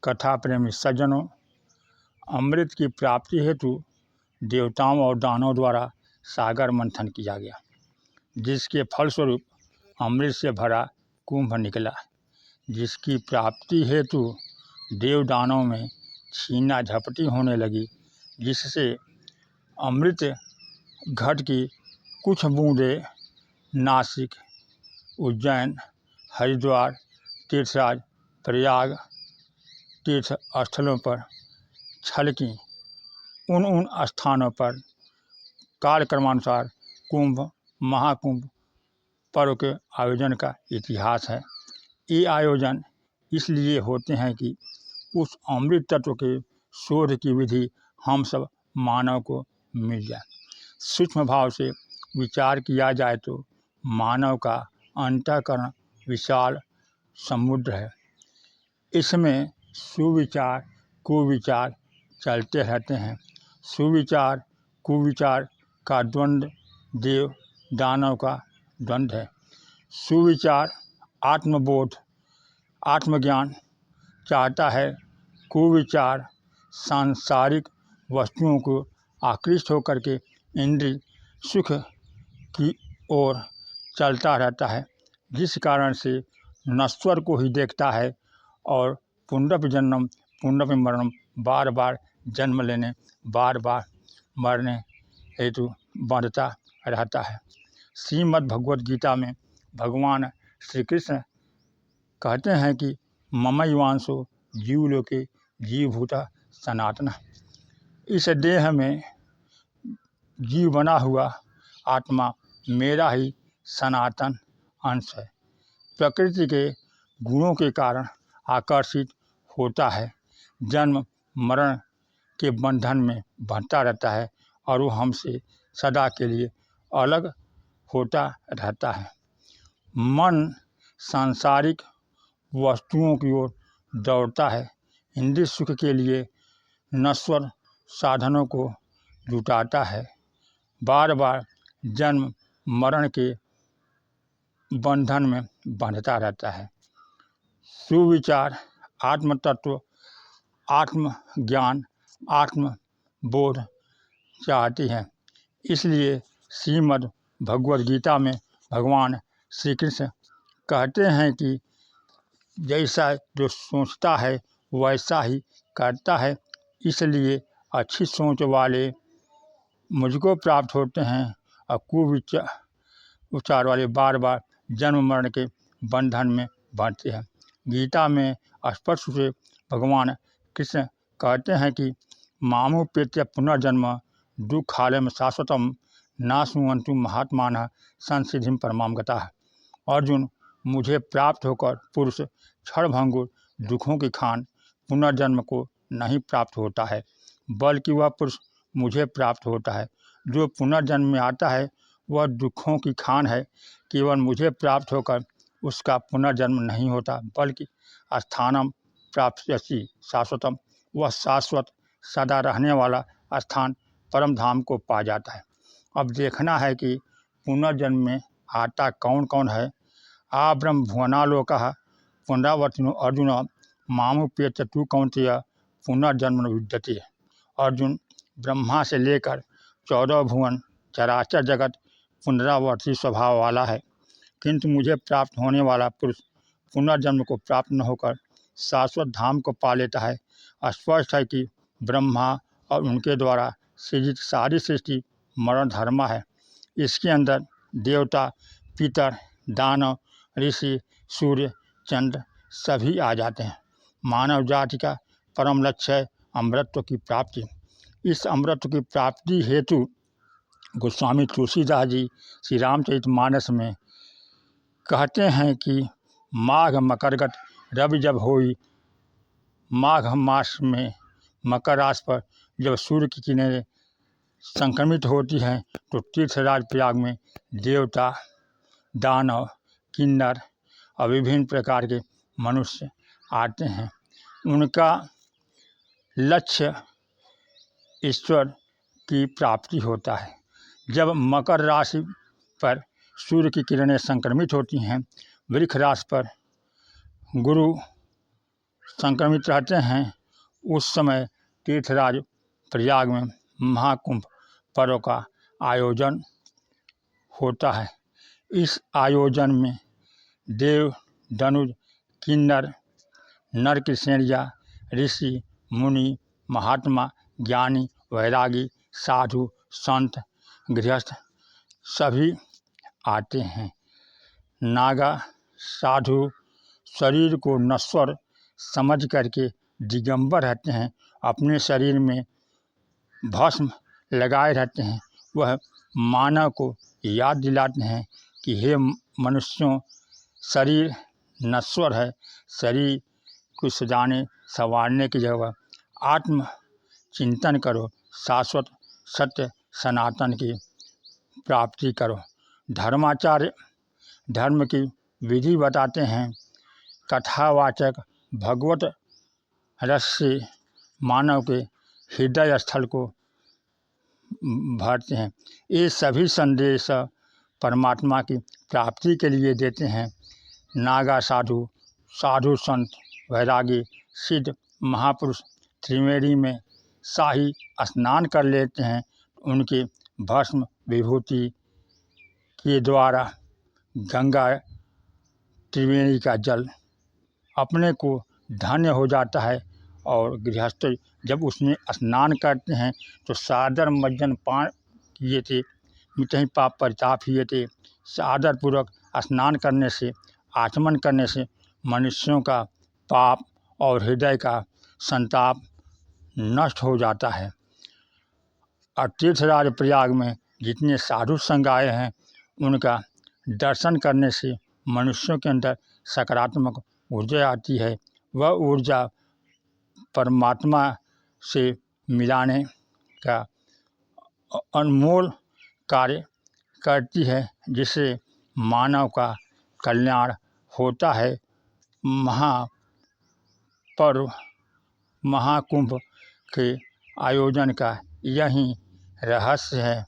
कथा प्रेमी सज्जनों, अमृत की प्राप्ति हेतु देवताओं और दानवों द्वारा सागर मंथन किया गया, जिसके फलस्वरूप अमृत से भरा कुंभ निकला, जिसकी प्राप्ति हेतु देव दानवों में छीना झपटी होने लगी, जिससे अमृत घट की कुछ बूंदें नासिक, उज्जैन, हरिद्वार, तीर्थराज, प्रयाग तीर्थ स्थलों पर छलकीं। उन स्थानों पर कालक्रमानुसार कुंभ महाकुंभ पर्व के आयोजन का इतिहास है। ये आयोजन इसलिए होते हैं कि उस अमृत तत्व के शोध की विधि हम सब मानव को मिल जाए। सूक्ष्म भाव से विचार किया जाए तो मानव का अंतःकरण विशाल समुद्र है। इसमें सुविचार कुविचार चलते रहते हैं। सुविचार कुविचार का द्वंद्व देव दानव का द्वंद्व है। सुविचार आत्मबोध आत्मज्ञान चाहता है, कुविचार सांसारिक वस्तुओं को आकृष्ट होकर के इंद्रिय सुख की ओर चलता रहता है, जिस कारण से नश्वर को ही देखता है और पुनरपि जन्म पुनरपि मरणम, बार बार जन्म लेने बार बार मरने हेतु बांधता रहता है। श्रीमद् भगवद गीता में भगवान श्री कृष्ण कहते हैं कि ममैवांशो जीवलोके जीवभूता सनातन। इस देह में जीव बना हुआ आत्मा मेरा ही सनातन अंश है। प्रकृति के गुणों के कारण आकर्षित होता है, जन्म मरण के बंधन में बंधता रहता है और वो हमसे सदा के लिए अलग होता रहता है। मन सांसारिक वस्तुओं की ओर दौड़ता है, इंद्रिय सुख के लिए नश्वर साधनों को जुटाता है, बार बार जन्म मरण के बंधन में बांधता रहता है। सुविचार आत्म तत्व आत्मज्ञान आत्मबोध चाहती है। इसलिए श्रीमद् भगवद गीता में भगवान श्री कृष्ण कहते हैं कि जैसा जो सोचता है वैसा ही करता है, इसलिए अच्छी सोच वाले मुझको प्राप्त होते हैं और कुविचार वाले बार बार जन्म मरण के बंधन में बांधते हैं। गीता में स्पष्ट रूप से भगवान कृष्ण कहते हैं कि मामुपेत्य पुनर्जन्म दुःखालयं शाश्वतम नाशनुवन्तु महात्मानः संसिद्धिं परमां गताः। अर्जुन, मुझे प्राप्त होकर पुरुष क्षणभंगुर दुखों की खान पुनर्जन्म को नहीं प्राप्त होता है, बल्कि वह पुरुष मुझे प्राप्त होता है। जो पुनर्जन्म में आता है वह दुखों की खान है। केवल मुझे प्राप्त होकर उसका पुनर्जन्म नहीं होता, बल्कि स्थानम प्राप्स्यसि शाश्वतम, वह शाश्वत सदा रहने वाला स्थान परम धाम को पा जाता है। अब देखना है कि पुनर्जन्म में आता कौन कौन है। आ ब्रह्म भुवनालोकः पुनरावर्तिनो अर्जुन मामुपेत्य तु कौन्तेय पुनर्जन्म न विद्यते। अर्जुन, ब्रह्मा से लेकर 14 भुवन चराचर जगत पुनरावर्ती स्वभाव वाला है, किंतु मुझे प्राप्त होने वाला पुरुष पुनर्जन्म को प्राप्त न होकर शाश्वत धाम को पा लेता है। स्पष्ट है कि ब्रह्मा और उनके द्वारा सृजित सारी सृष्टि मरण धर्मा है। इसके अंदर देवता पितर दानव ऋषि सूर्य चंद्र सभी आ जाते हैं। मानव जाति का परम लक्ष्य है अमृतत्व की प्राप्ति। इस अमृतत्व की प्राप्ति हेतु गोस्वामी तुलसीदास जी श्री रामचरितमानस में कहते हैं कि माघ मकरगत रवि जब होई, माघ मास में मकर राशि पर जब सूर्य की किरणें संक्रमित होती हैं तो तीर्थराज प्रयाग में देवता दानव किन्नर और विभिन्न प्रकार के मनुष्य आते हैं। उनका लक्ष्य ईश्वर की प्राप्ति होता है। जब मकर राशि पर सूर्य की किरणें संक्रमित होती हैं, वृक्ष राशि पर गुरु संक्रमित रहते हैं, उस समय तीर्थराज प्रयाग में महाकुंभ पर्व का आयोजन होता है। इस आयोजन में देव, धनुज, किन्नर, नर किशोरिया, ऋषि, मुनि, महात्मा, ज्ञानी, वैरागी, साधु, संत, गृहस्थ सभी आते हैं। नागा साधु शरीर को नश्वर समझ करके दिगंबर रहते हैं, अपने शरीर में भस्म लगाए रहते हैं। वह मानव को याद दिलाते हैं कि हे मनुष्यों, शरीर नश्वर है, शरीर को सजाने संवारने की जगह आत्म चिंतन करो, शाश्वत सत्य सनातन की प्राप्ति करो। धर्माचार्य धर्म की विधि बताते हैं। कथावाचक भगवत रस से मानव के हृदय स्थल को भरते हैं। ये सभी संदेश परमात्मा की प्राप्ति के लिए देते हैं। नागा साधु, साधु संत, वैरागी, सिद्ध महापुरुष त्रिवेणी में शाही स्नान कर लेते हैं। उनके भस्म विभूति के द्वारा गंगा त्रिवेणी का जल अपने को धन्य हो जाता है और गृहस्थ जब उसमें स्नान करते हैं तो सादर मज्जन पान किए थे, मिटहि पाप परिताप किए थे। सादर पूर्वक स्नान करने से, आचमन करने से मनुष्यों का पाप और हृदय का संताप नष्ट हो जाता है। और तीर्थराज प्रयाग में जितने साधु संघ आए हैं, उनका दर्शन करने से मनुष्यों के अंदर सकारात्मक ऊर्जा आती है। वह ऊर्जा परमात्मा से मिलाने का अनमोल कार्य करती है, जिससे मानव का कल्याण होता है। महापर्व महाकुंभ के आयोजन का यही रहस्य है।